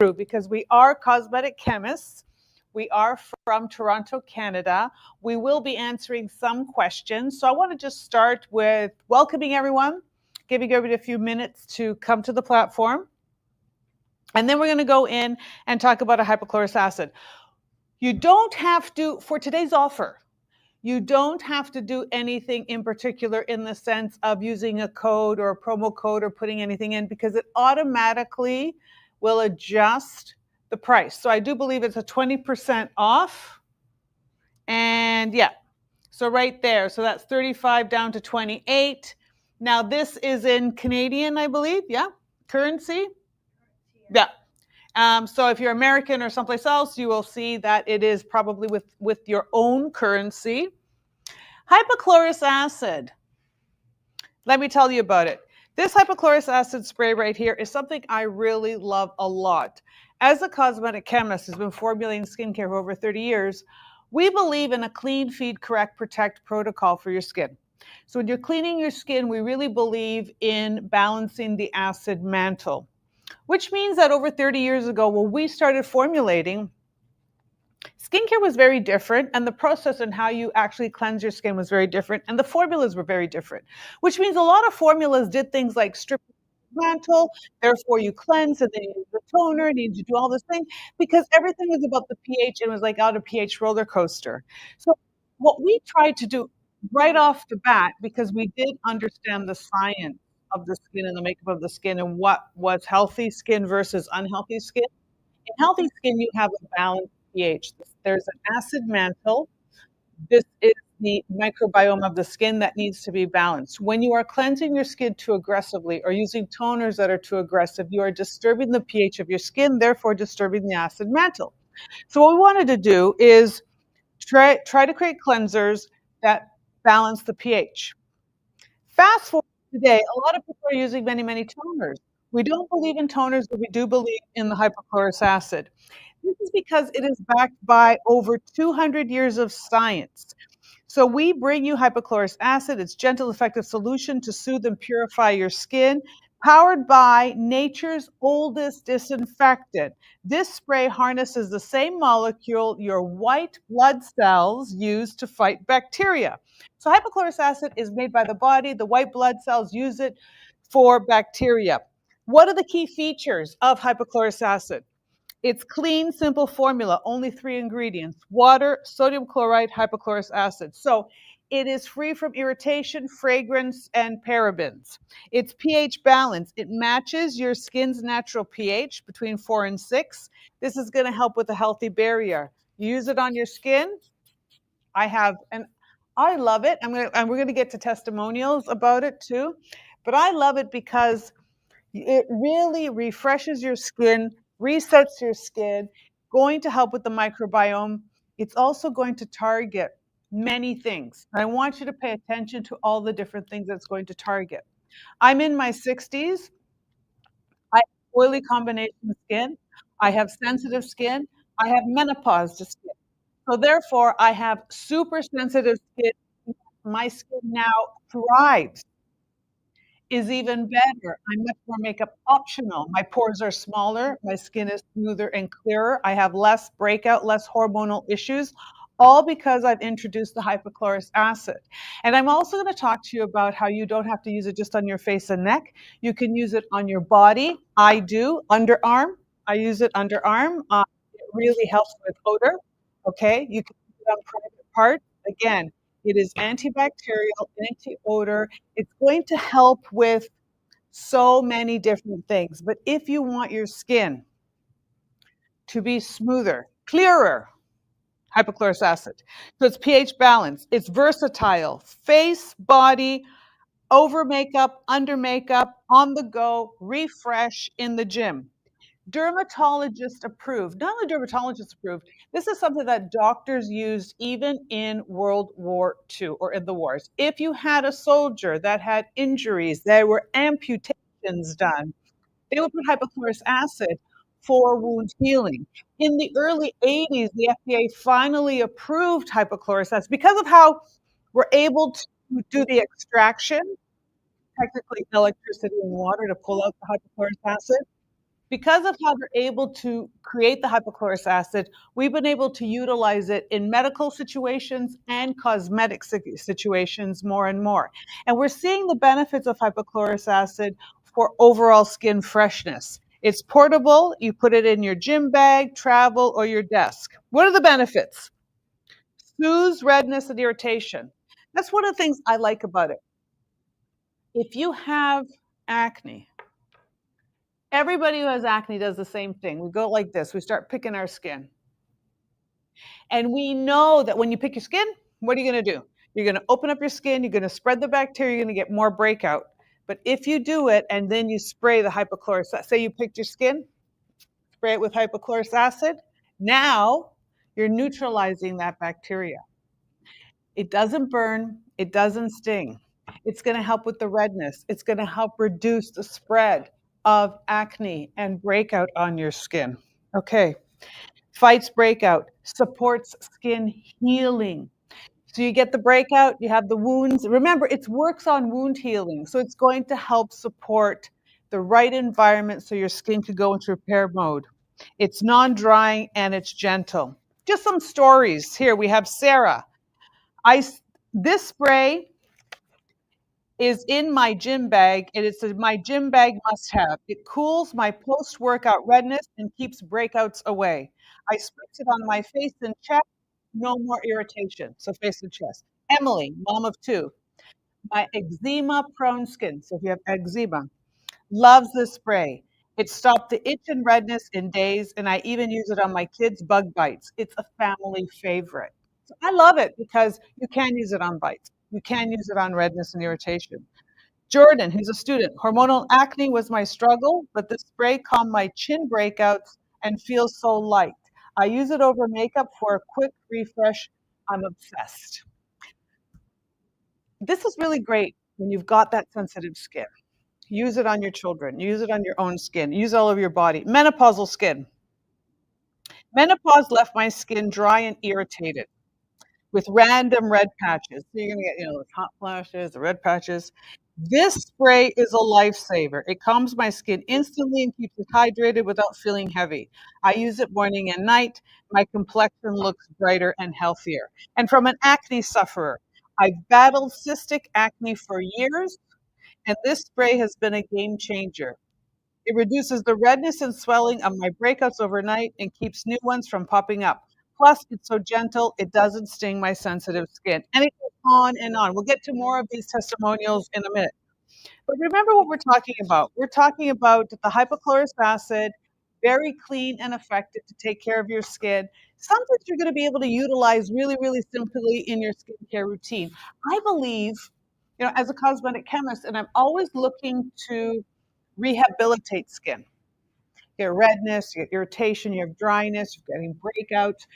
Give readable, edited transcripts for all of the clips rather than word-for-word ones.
true because we are cosmetic chemists. We are from Toronto, Canada. We will be answering some questions. So I want to just start with welcoming everyone, giving everybody a few minutes to come to the platform. And then we're going to go in and talk about a hypochlorous acid. You don't have to, for today's offer, you don't have to do anything in particular in the sense of using a code or a promo code or putting anything in because it automatically will adjust the price. So I do believe it's a 20% off. And yeah, so right there. So that's 35 down to 28. Now this is in Canadian, I believe. Yeah, currency. Yeah. So if you're American or someplace else, you will see that it is probably with your own currency. Hypochlorous acid. Let me tell you about it. This hypochlorous acid spray right here is something I really love a lot. As a cosmetic chemist who's been formulating skincare for over 30 years, we believe in a clean, feed, correct, protect protocol for your skin. So when you're cleaning your skin, we really believe in balancing the acid mantle, which means that over 30 years ago, when we started formulating, skincare was very different, and the process and how you actually cleanse your skin was very different, and the formulas were very different, which means a lot of formulas did things like strip the mantle, therefore you cleanse, and then you use the toner, and you do all this thing, because everything was about the pH, and it was like out of pH roller coaster. So what we tried to do right off the bat, because we did understand the science of the skin and the makeup of the skin and what was healthy skin versus unhealthy skin. In healthy skin, you have a balanced pH. There's an acid mantle. This is the microbiome of the skin that needs to be balanced. When you are cleansing your skin too aggressively or using toners that are too aggressive, you are disturbing the pH of your skin, therefore disturbing the acid mantle. So what we wanted to do is try to create cleansers that balance the pH. Fast forward today, a lot of people are using many, many toners. We don't believe in toners, but we do believe in the hypochlorous acid. This is because it is backed by over 200 years of science. So we bring you hypochlorous acid, its gentle, effective solution to soothe and purify your skin, powered by nature's oldest disinfectant. This spray harnesses the same molecule your white blood cells use to fight bacteria. So hypochlorous acid is made by the body. The white blood cells use it for bacteria. What are the key features of hypochlorous acid? It's clean, simple formula, only 3 ingredients: water, sodium chloride, hypochlorous acid. So it is free from irritation, fragrance, and parabens. It's pH balanced. It matches your skin's natural pH between 4 and 6. This is going to help with a healthy barrier. You use it on your skin. I love it. And we're going to get to testimonials about it too. But I love it because it really refreshes your skin, resets your skin, going to help with the microbiome. It's also going to target many things. I want you to pay attention to all the different things that's going to target. I'm in my 60s. I have oily combination skin. I have sensitive skin. I have menopause skin. So therefore, I have super sensitive skin. My skin now thrives, is even better. I'm much more makeup optional. My pores are smaller. My skin is smoother and clearer. I have less breakout, less hormonal issues, all because I've introduced the hypochlorous acid. And I'm also going to talk to you about how you don't have to use it just on your face and neck. You can use it on your body. I do. Underarm. I use it underarm. It really helps with odor. Okay. You can use it on private parts. Again, it is antibacterial, anti-odor. It's going to help with so many different things. But if you want your skin to be smoother, clearer, hypochlorous acid. So it's pH balanced. It's versatile. Face, body, over makeup, under makeup, on the go, refresh in the gym. Dermatologist approved. Not only dermatologist approved, this is something that doctors used even in World War II or in the wars. If you had a soldier that had injuries, there were amputations done, they would put hypochlorous acid for wound healing. In the early 80s, the FDA finally approved hypochlorous acid because of how we're able to do the extraction, technically electricity and water to pull out the hypochlorous acid. Because of how they're able to create the hypochlorous acid, we've been able to utilize it in medical situations and cosmetic situations more and more. And we're seeing the benefits of hypochlorous acid for overall skin freshness. It's portable. You put it in your gym bag, travel, or your desk. What are the benefits? Soothes redness and irritation. That's one of the things I like about it. If you have acne, everybody who has acne does the same thing. We go like this. We start picking our skin. And we know that when you pick your skin, what are you going to do? You're going to open up your skin, you're going to spread the bacteria, you're going to get more breakout. But if you do it and then you spray the hypochlorous, say you picked your skin, spray it with hypochlorous acid, now you're neutralizing that bacteria. It doesn't burn, it doesn't sting. It's going to help with the redness. It's going to help reduce the spread of acne and breakout on your skin. Okay. Fights breakout, supports skin healing. So you get the breakout, you have the wounds. Remember, it works on wound healing. So it's going to help support the right environment so your skin could go into repair mode. It's non-drying and it's gentle. Just some stories. Here we have Sarah. I this spray is in my gym bag, and it's my gym bag must have. It cools my post workout redness and keeps breakouts away. I spritz it on my face and chest, no more irritation. So, face and chest. Emily, mom of two, my eczema prone skin. So, if you have eczema, loves this spray. It stopped the itch and redness in days, and I even use it on my kids' bug bites. It's a family favorite. So I love it because you can use it on bites. You can use it on redness and irritation. Jordan, who's a student, hormonal acne was my struggle, but the spray calmed my chin breakouts and feels so light. I use it over makeup for a quick refresh. I'm obsessed. This is really great when you've got that sensitive skin. Use it on your children. Use it on your own skin. Use it all over your body. Menopausal skin. Menopause left my skin dry and irritated with random red patches. So you're gonna get, the hot flashes, the red patches. This spray is a lifesaver. It calms my skin instantly and keeps it hydrated without feeling heavy. I use it morning and night. My complexion looks brighter and healthier. And from an acne sufferer, I've battled cystic acne for years, and this spray has been a game changer. It reduces the redness and swelling of my breakouts overnight and keeps new ones from popping up. Plus, it's so gentle, it doesn't sting my sensitive skin. And it goes on and on. We'll get to more of these testimonials in a minute. But remember what we're talking about. We're talking about the hypochlorous acid, very clean and effective to take care of your skin. Something you're going to be able to utilize really, really simply in your skincare routine. I believe, as a cosmetic chemist, and I'm always looking to rehabilitate skin. You get redness, you get irritation, you have dryness, you're getting breakouts.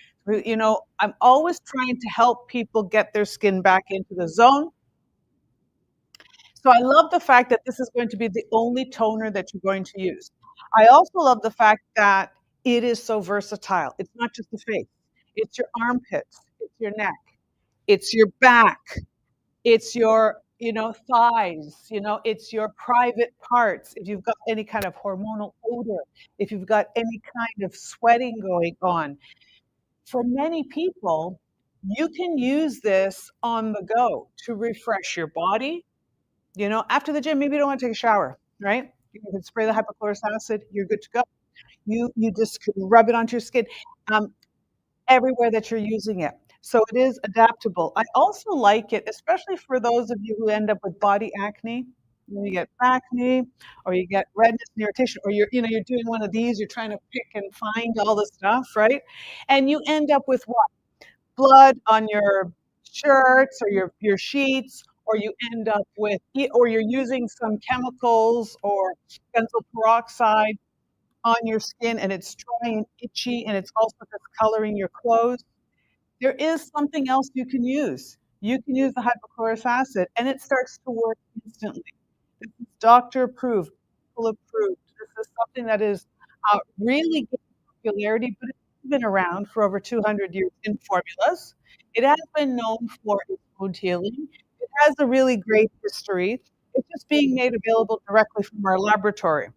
I'm always trying to help people get their skin back into the zone. So I love the fact that this is going to be the only toner that you're going to use. I also love the fact that it is so versatile. It's not just the face, it's your armpits, it's your neck, it's your back, it's your thighs, it's your private parts. If you've got any kind of hormonal odor, if you've got any kind of sweating going on, for many people, you can use this on the go to refresh your body. After the gym, maybe you don't want to take a shower, right? You can spray the hypochlorous acid, you're good to go. You just rub it onto your skin. Everywhere that you're using it. So it is adaptable. I also like it, especially for those of you who end up with body acne. You get acne, or you get redness and irritation, or you're doing one of these, you're trying to pick and find all the stuff, right? And you end up with what? Blood on your shirts or your sheets, or you end up with, or you're using some chemicals or benzoyl peroxide on your skin and it's dry and itchy and it's also discoloring your clothes. There is something else you can use. You can use the hypochlorous acid and it starts to work instantly. This is doctor approved, people approved. This is something that is really good popularity, but it's been around for over 200 years in formulas. It has been known for its wound healing. It has a really great history. It's just being made available directly from our laboratory.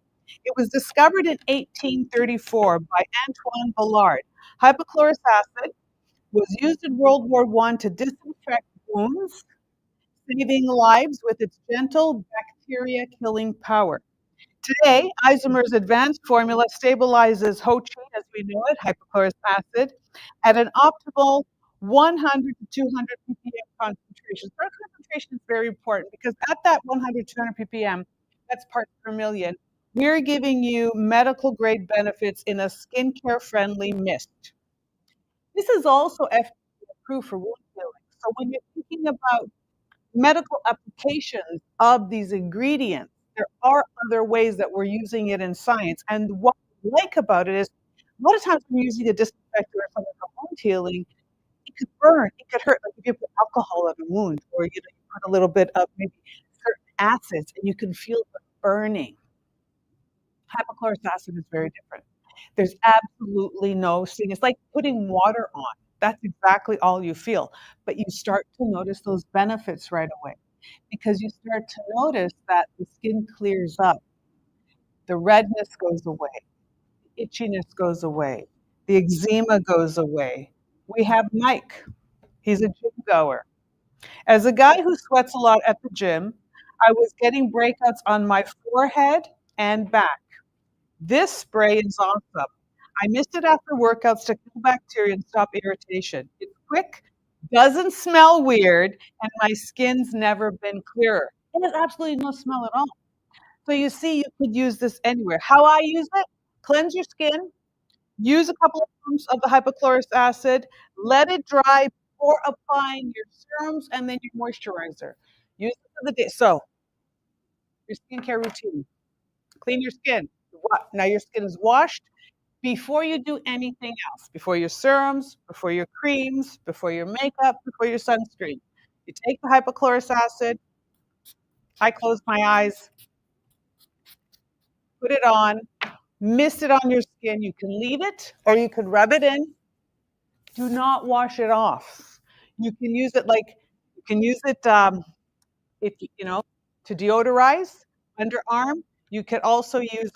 It was discovered in 1834 by Antoine Ballard. Hypochlorous acid was used in World War I to disinfect wounds, saving lives with its gentle bacteria-killing power. Today, Isomer's advanced formula stabilizes HOCHI, as we know it, hypochlorous acid, at an optimal 100 to 200 ppm concentration. So our concentration is very important because at that 100, 200 ppm, that's parts per million, we're giving you medical grade benefits in a skincare friendly mist. This is also FDA approved for wound healing. So when you're thinking about medical applications of these ingredients, there are other ways that we're using it in science. And what I like about it is a lot of times when you're using a disinfectant or something for wound healing, it could burn, it could hurt. Like if you put alcohol on a wound, or you put a little bit of maybe certain acids, and you can feel the burning. Hypochlorous acid is very different. There's absolutely no sting. It's like putting water on. That's exactly all you feel. But you start to notice those benefits right away because you start to notice that the skin clears up, the redness goes away, the itchiness goes away, the eczema goes away. We have Mike. He's a gym goer. As a guy who sweats a lot at the gym, I was getting breakouts on my forehead and back. This spray is awesome. I missed it after workouts to kill bacteria and stop irritation. It's quick, doesn't smell weird, and my skin's never been clearer. It has absolutely no smell at all. So you see, you could use this anywhere. How I use it? Cleanse your skin, use a couple of pumps of the hypochlorous acid, let it dry before applying your serums and then your moisturizer. Use it for the day. So, your skincare routine. Clean your skin. Now your skin is washed before you do anything else, before your serums, before your creams, before your makeup, before your sunscreen. You take the hypochlorous acid. I close my eyes, put it on, mist it on your skin. You can leave it or you could rub it in. Do not wash it off. You can use it if to deodorize underarm. You could also use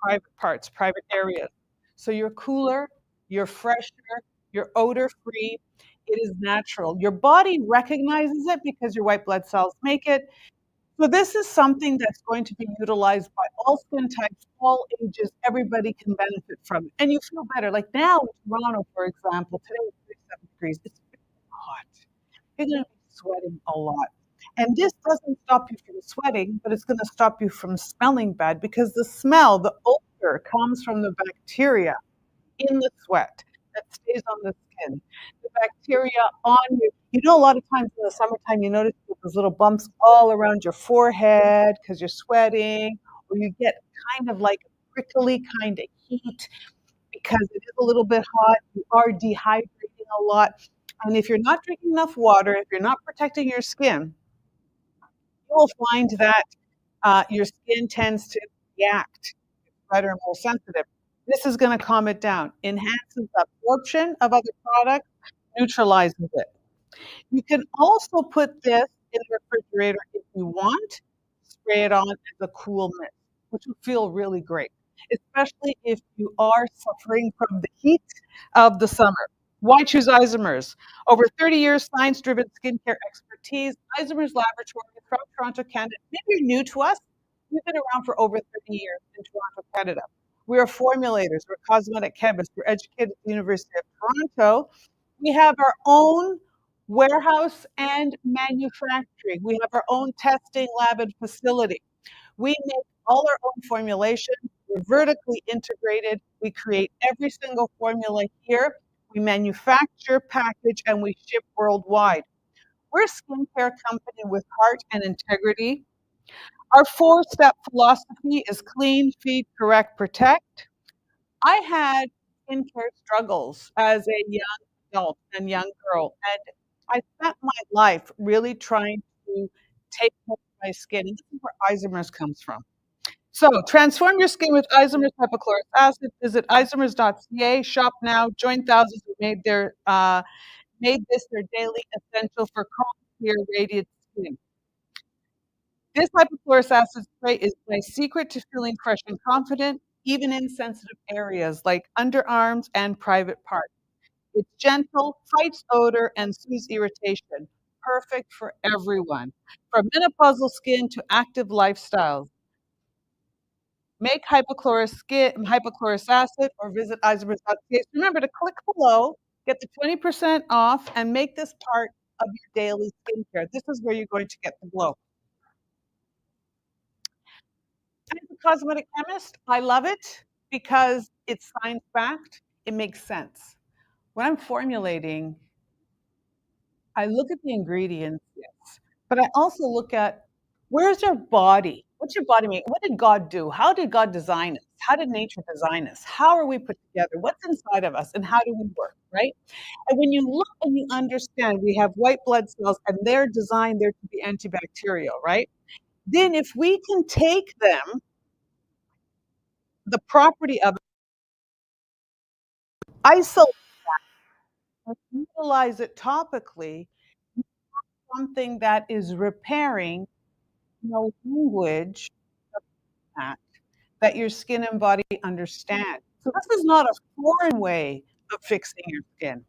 private parts, private areas. So you're cooler, you're fresher, you're odor free. It is natural. Your body recognizes it because your white blood cells make it. So this is something that's going to be utilized by all skin types, all ages. Everybody can benefit from it. And you feel better. Like now in Toronto, for example, today is 37 degrees. It's hot. You're going to be sweating a lot. And this doesn't stop you from sweating, but it's going to stop you from smelling bad because the smell, the odor comes from the bacteria in the sweat that stays on the skin. The bacteria on you. You know, a lot of times in the summertime, you notice those little bumps all around your forehead because you're sweating, or you get kind of like a prickly kind of heat because it is a little bit hot. You are dehydrating a lot. And if you're not drinking enough water, if you're not protecting your skin, you will find that your skin tends to react better and more sensitive. This is going to calm it down, enhances absorption of other products, neutralizes it. You can also put this in the refrigerator if you want, spray it on as a cool mist, which will feel really great, especially if you are suffering from the heat of the summer. Why choose Isomers? Over 30 years, science-driven skincare expertise. Isomers Laboratory from Toronto, Canada. Maybe you're new to us. We've been around for over 30 years in Toronto, Canada. We are formulators, we're cosmetic chemists, we're educated at the University of Toronto. We have our own warehouse and manufacturing. We have our own testing lab and facility. We make all our own formulations. We're vertically integrated. We create every single formula here. We manufacture, package, and we ship worldwide. We're a skincare company with heart and integrity. Our four-step philosophy is clean, feed, correct, protect. I had skincare struggles as a young adult and young girl, and I spent my life really trying to take care of my skin. And this is where Isomers comes from. So transform your skin with Isomers hypochlorous acid. Visit isomers.ca. Shop now. Join thousands who made this their daily essential for calm, clear, radiant skin. This hypochlorous acid spray is my secret to feeling fresh and confident, even in sensitive areas like underarms and private parts. It's gentle, fights odor, and soothes irritation. Perfect for everyone, from menopausal skin to active lifestyles. Make hypochlorous acid or visit isomers.ca. Remember to click below, get the 20% off, and make this part of your daily skincare. This is where you're going to get the glow. As a cosmetic chemist, I love it because it's science-backed. It makes sense. When I'm formulating, I look at the ingredients, yes, but I also look at where's your body? What's your body make? What did God do? How did God design us? How did nature design us? How are we put together? What's inside of us and how do we work, right? And when you look and you understand we have white blood cells and they're designed there to be antibacterial, right? Then if we can take them, the property of isolate and utilize it topically, something that is repairing no language that that your skin and body understand. So this is not a foreign way of fixing your skin.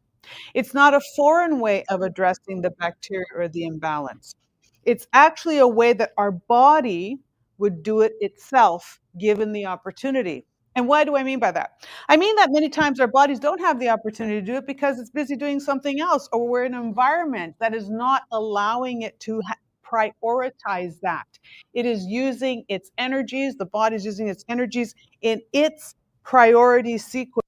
It's not a foreign way of addressing the bacteria or the imbalance. It's actually a way that our body would do it itself given the opportunity. And what do I mean by that? I mean that many times our bodies don't have the opportunity to do it because it's busy doing something else, or we're in an environment that is not allowing it to prioritize that. It is using its energies, the body's using its energies in its priority sequence.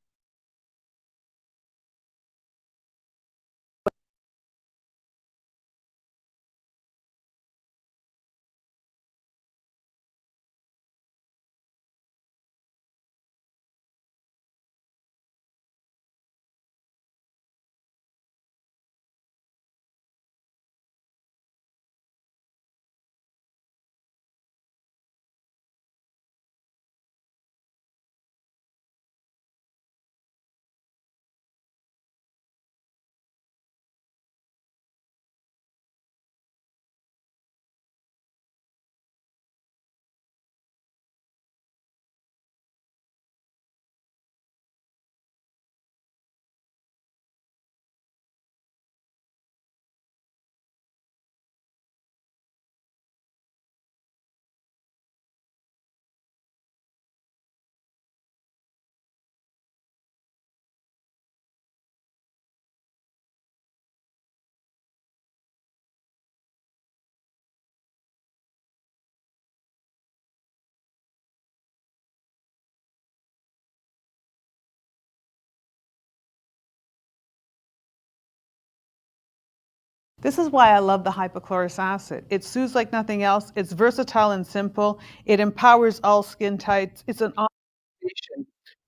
This is why I love the hypochlorous acid. It soothes like nothing else. It's versatile and simple. It empowers all skin types. It's an observation.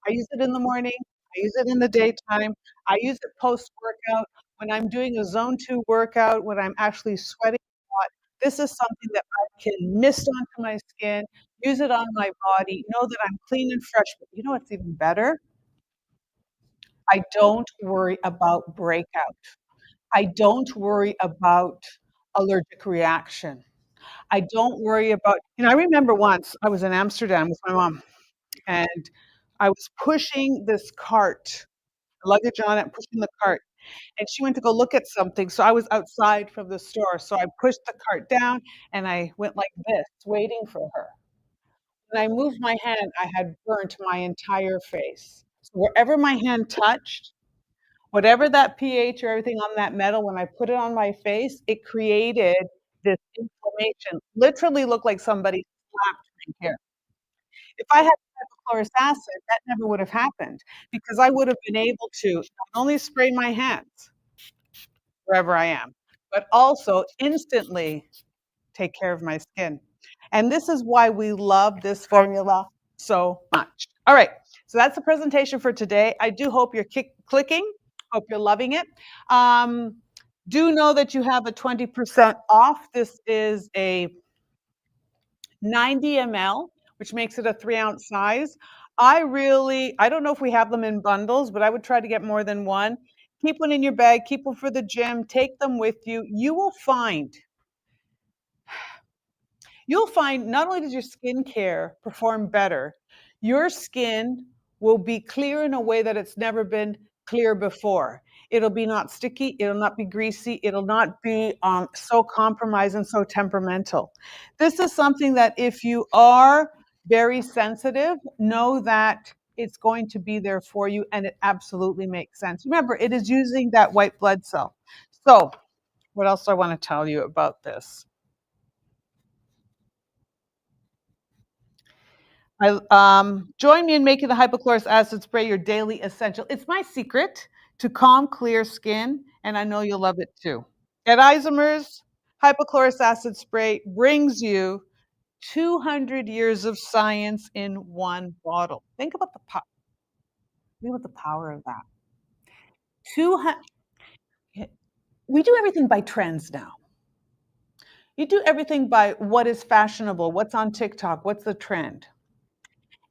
I use it in the morning. I use it in the daytime. I use it post-workout. When I'm doing a zone 2 workout, when I'm actually sweating a lot, this is something that I can mist onto my skin, use it on my body, know that I'm clean and fresh. But you know what's even better? I don't worry about breakout. I don't worry about allergic reaction. I don't worry about, I remember once I was in Amsterdam with my mom, and I was pushing this cart, luggage on it, pushing the cart, and she went to go look at something, so I was outside from the store, so I pushed the cart down, and I went like this, waiting for her. When I moved my hand, I had burnt my entire face. So wherever my hand touched, whatever that pH or everything on that metal, when I put it on my face, it created this inflammation, literally looked like somebody slapped me here. If I had hypochlorous acid, that never would have happened because I would have been able to not only spray my hands wherever I am, but also instantly take care of my skin. And this is why we love this formula so much. All right, so that's the presentation for today. I do hope you're clicking, hope you're loving it. Do know that you have a 20% off. This is a 90 ml, which makes it a 3-ounce size. I don't know if we have them in bundles, but I would try to get more than one. Keep one in your bag, keep one for the gym, take them with you. You will find You'll find not only does your skincare perform better, your skin will be clear in a way that it's never been clear before. It'll be not sticky, it'll not be greasy, it'll not be so compromised and so temperamental. This is something that if you are very sensitive, know that it's going to be there for you and it absolutely makes sense. Remember, it is using that white blood cell. So, what else do I want to tell you about this? Join me in making the hypochlorous acid spray your daily essential. It's my secret to calm, clear skin, and I know you'll love it too. At Isomers, hypochlorous acid spray brings you 200 years of science in one bottle. Think about the power of that. 200, we do everything by trends now. You do everything by what is fashionable, what's on TikTok, what's the trend.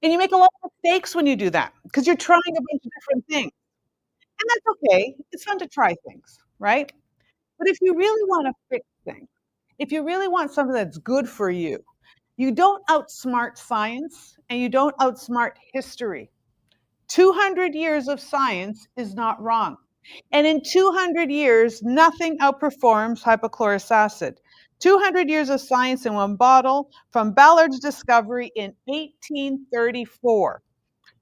And you make a lot of mistakes when you do that because you're trying a bunch of different things. And that's okay. It's fun to try things, right? But if you really want to fix things, if you really want something that's good for you, you don't outsmart science and you don't outsmart history. 200 years of science is not wrong. And in 200 years, nothing outperforms hypochlorous acid. 200 years of science in one bottle, from Ballard's discovery in 1834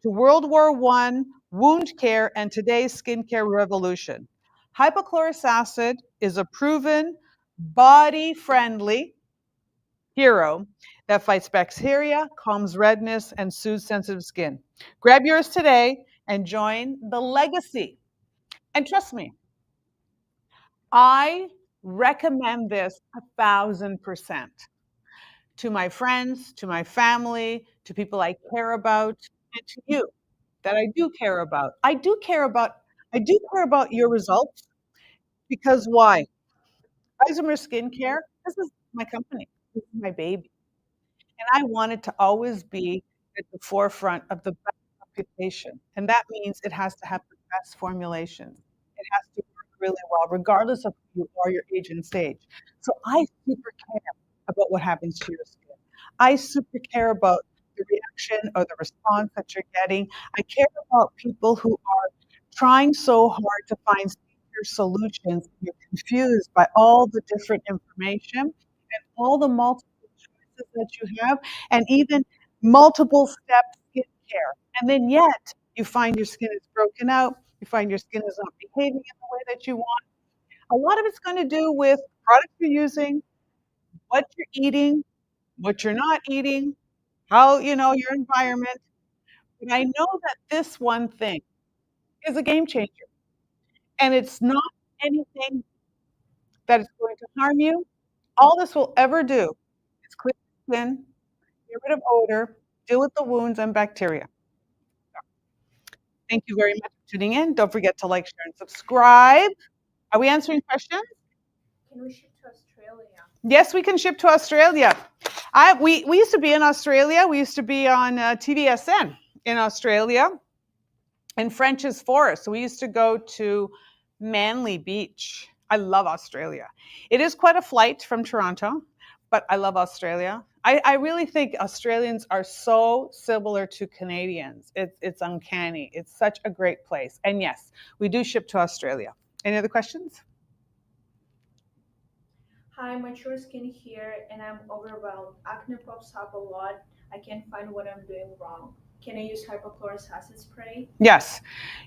to World War I, wound care, and today's skincare revolution. Hypochlorous acid is a proven body-friendly hero that fights bacteria, calms redness, and soothes sensitive skin. Grab yours today and join the legacy. And trust me, I recommend this 1,000% to my friends, to my family, to people I care about, and to you that I do care about. I do care about your results because why? Isomer Skincare, this is my company. This is my baby. And I want it to always be at the forefront of the best reputation. And that means it has to have the best formulations. It has to work really well, regardless of who you are, your age and stage. So I super care about what happens to your skin. I super care about the reaction or the response that you're getting. I care about people who are trying so hard to find skincare solutions. You're confused by all the different information and all the multiple choices that you have, and even multiple step skincare. And then yet you find your skin is broken out, you find your skin is not behaving in the way that you want. A lot of it's going to do with products you're using, what you're eating, what you're not eating, how your environment. But I know that this one thing is a game changer. And it's not anything that is going to harm you. All this will ever do is clear your skin, get rid of odor, deal with the wounds and bacteria. Thank you very much for tuning in. Don't forget to like, share, and subscribe. Are we answering questions? Can we ship to Australia? Yes, we can ship to Australia. We used to be in Australia. We used to be on TVSN in Australia in French's Forest. So we used to go to Manly Beach. I love Australia. It is quite a flight from Toronto, but I love Australia. I really think Australians are so similar to Canadians. It's uncanny. It's such a great place. And yes, we do ship to Australia. Any other questions? Hi, mature skin here, and I'm overwhelmed. Acne pops up a lot. I can't find what I'm doing wrong. Can I use hypochlorous acid spray? Yes.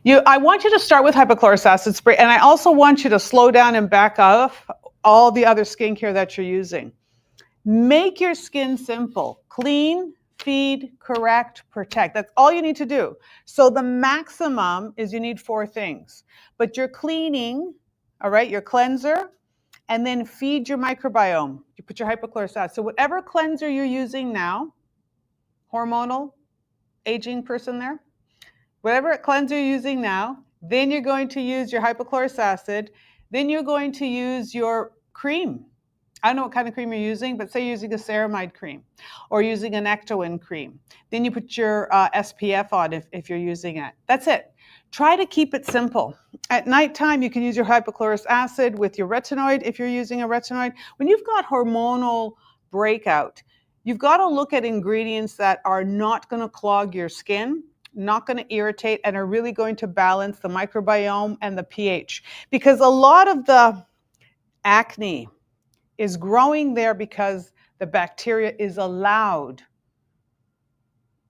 I want you to start with hypochlorous acid spray, and I also want you to slow down and back off all the other skincare that you're using. Make your skin simple. Clean, feed, correct, protect. That's all you need to do. So the maximum is you need 4 things. But you're cleaning, all right, your cleanser, and then feed your microbiome. You put your hypochlorous acid. So whatever cleanser you're using now, hormonal, aging person there, whatever cleanser you're using now, then you're going to use your hypochlorous acid, then you're going to use your cream. I don't know what kind of cream you're using, but say you're using a ceramide cream or using an ectoin cream. Then you put your SPF on if you're using it. That's it. Try to keep it simple. At nighttime, you can use your hypochlorous acid with your retinoid if you're using a retinoid. When you've got hormonal breakout, You've got to look at ingredients that are not going to clog your skin, not going to irritate, and are really going to balance the microbiome and the pH. Because a lot of the acne is growing there because the bacteria is allowed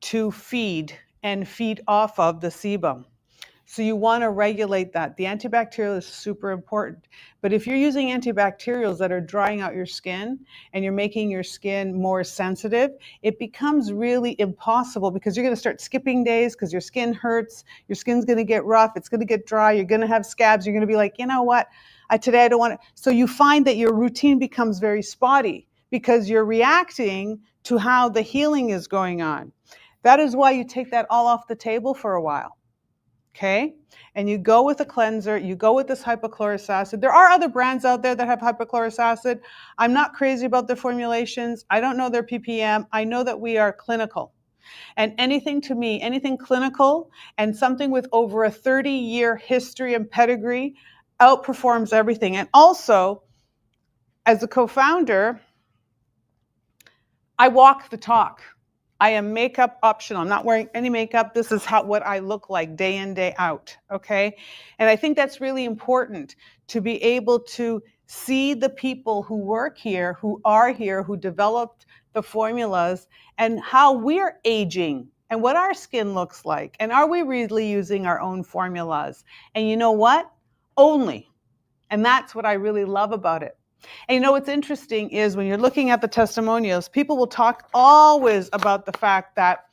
to feed and feed off of the sebum. So you want to regulate that. The antibacterial is super important. But if you're using antibacterials that are drying out your skin and you're making your skin more sensitive, it becomes really impossible because you're going to start skipping days because your skin hurts, your skin's going to get rough, it's going to get dry, you're going to have scabs, you're going to be like, you know what, today I don't want to. So you find that your routine becomes very spotty because you're reacting to how the healing is going on. That is why you take that all off the table for a while. Okay, and you go with a cleanser, you go with this hypochlorous acid. There are other brands out there that have hypochlorous acid. I'm not crazy about their formulations. I don't know their ppm. I know that we are clinical. And anything to me, anything clinical and something with over a 30-year history and pedigree outperforms everything. And also, as a co-founder, I walk the talk. I am makeup optional. I'm not wearing any makeup. This is what I look like day in, day out, okay? And I think that's really important to be able to see the people who work here, who are here, who developed the formulas, and how we're aging and what our skin looks like. And are we really using our own formulas? And you know what? Only. And that's what I really love about it. And you know what's interesting is when you're looking at the testimonials, people will talk always about the fact that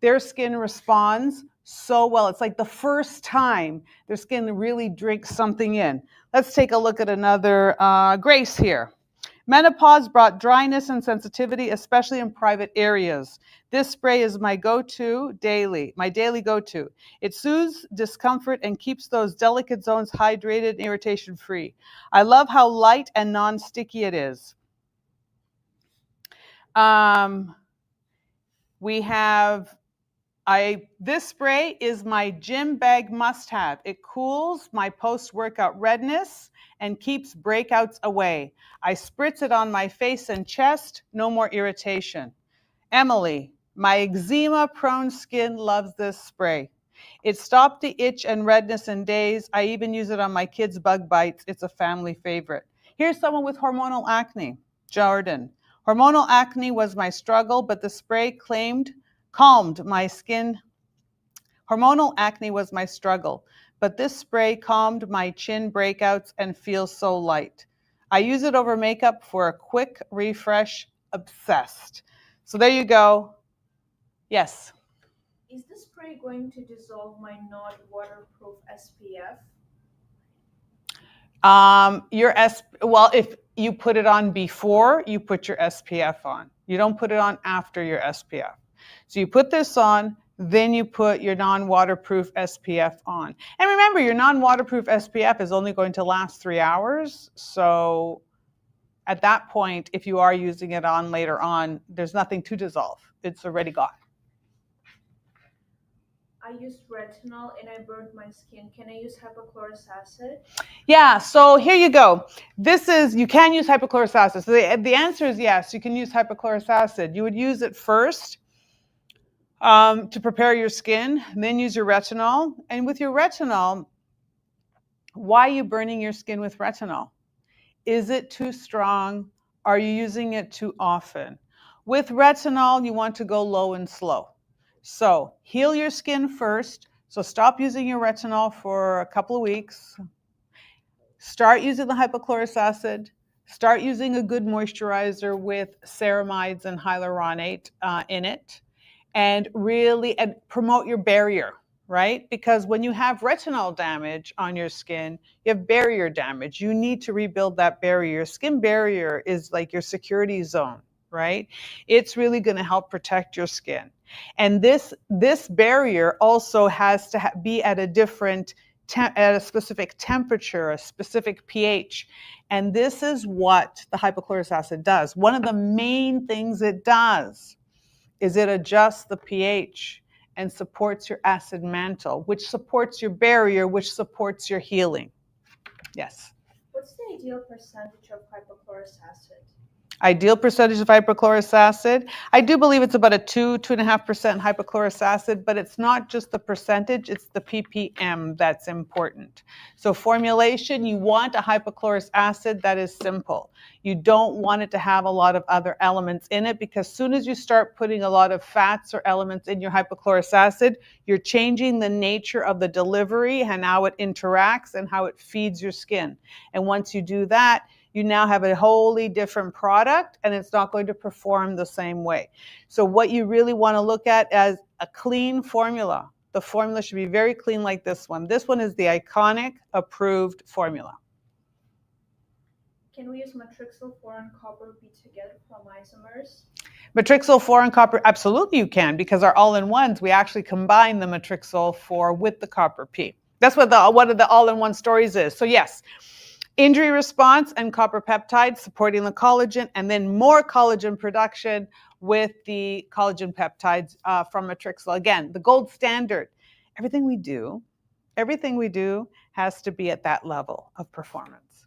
their skin responds so well. It's like the first time their skin really drinks something in. Let's take a look at another Grace here. Menopause brought dryness and sensitivity, especially in private areas. This spray is my go-to daily, my daily go-to. It soothes discomfort and keeps those delicate zones hydrated and irritation-free. I love how light and non-sticky it is. We have this spray is my gym bag must-have. It cools my post-workout redness and keeps breakouts away. I spritz it on my face and chest, no more irritation. Emily, my eczema-prone skin loves this spray. It stopped the itch and redness in days. I even use it on my kids' bug bites. It's a family favorite. Here's someone with hormonal acne, Jordan. Hormonal acne was my struggle, but the spray calmed my skin. Hormonal acne was my struggle, but this spray calmed my chin breakouts and feels so light. I use it over makeup for a quick refresh. Obsessed. So there you go. Yes. Is the spray going to dissolve my non-waterproof SPF? Well, if you put it on before you put your SPF on, you don't put it on after your SPF. So you put this on, then you put your non-waterproof SPF on. And remember, your non-waterproof SPF is only going to last 3 hours. So at that point, if you are using it on later on, there's nothing to dissolve. It's already gone. I used retinol and I burned my skin. Can I use hypochlorous acid? Yeah, so here you go. You can use hypochlorous acid. So the answer is yes, you can use hypochlorous acid. You would use it first to prepare your skin, then use your retinol. And with your retinol, why are you burning your skin with retinol? Is it too strong? Are you using it too often? With retinol, you want to go low and slow. So heal your skin first. So stop using your retinol for a couple of weeks. Start using the hypochlorous acid. Start using a good moisturizer with ceramides and hyaluronate in it. And really promote your barrier, right? Because when you have retinol damage on your skin, you have barrier damage. You need to rebuild that barrier. Your skin barrier is like your security zone, right? It's really going to help protect your skin. And this barrier also has to be at a specific temperature, a specific pH. And this is what the hypochlorous acid does. One of the main things it does is it adjusts the pH and supports your acid mantle, which supports your barrier, which supports your healing. Yes. What's the ideal percentage of hypochlorous acid? Ideal percentage of hypochlorous acid. I do believe it's about a 2.5% hypochlorous acid, but it's not just the percentage, it's the ppm that's important. So formulation, you want a hypochlorous acid that is simple. You don't want it to have a lot of other elements in it, because as soon as you start putting a lot of fats or elements in your hypochlorous acid, you're changing the nature of the delivery and how it interacts and how it feeds your skin. And once you do that, you now have a wholly different product, and it's not going to perform the same way. So what you really want to look at as a clean formula. The formula should be very clean like this one. This one is the iconic approved formula. Can we use matrixyl 4 and copper B together from isomers? Matrixyl 4 and copper, absolutely you can, because our all-in-ones, we actually combine the matrixyl 4 with the copper P. That's what one of the all-in-one stories is. So yes, injury response and copper peptides supporting the collagen, and then more collagen production with the collagen peptides from matrixyl. Again, the gold standard. Everything we do has to be at that level of performance.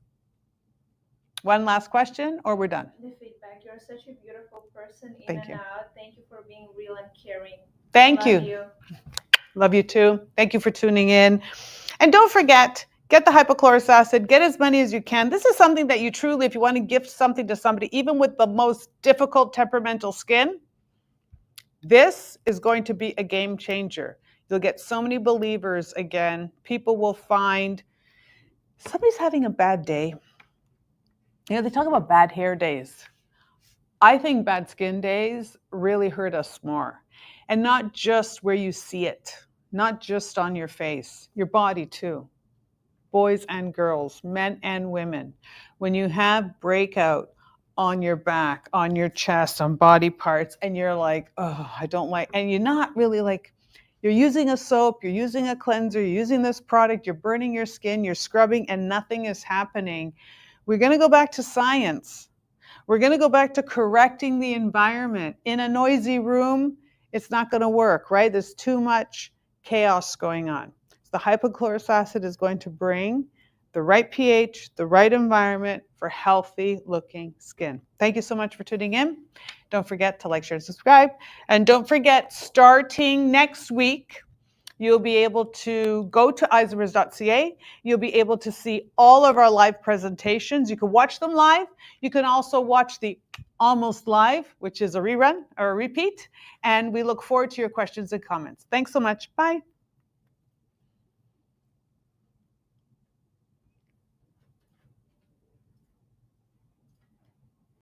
One last question, or we're done? The feedback. You're such a beautiful person in Thank and you. out. Thank you for being real and caring. Thank Love you. Love you too. Thank you for tuning in. And don't forget, get the hypochlorous acid, get as many as you can. This is something that you truly, if you want to gift something to somebody, even with the most difficult temperamental skin, this is going to be a game changer. You'll get so many believers again. People will find somebody's having a bad day. You know, they talk about bad hair days. I think bad skin days really hurt us more. And not just where you see it, not just on your face, your body too. Boys and girls, men and women. When you have breakout on your back, on your chest, on body parts, and you're like, oh, I don't like, and you're not really like, you're using a soap, you're using a cleanser, you're using this product, you're burning your skin, you're scrubbing, and nothing is happening. We're going to go back to science. We're going to go back to correcting the environment. In a noisy room, it's not going to work, right? There's too much chaos going on. So the hypochlorous acid is going to bring the right pH, the right environment for healthy looking skin. Thank you so much for tuning in. Don't forget to like, share, and subscribe. And don't forget, starting next week, you'll be able to go to isomers.ca. You'll be able to see all of our live presentations. You can watch them live. You can also watch the almost live, which is a rerun or a repeat. And we look forward to your questions and comments. Thanks so much. Bye.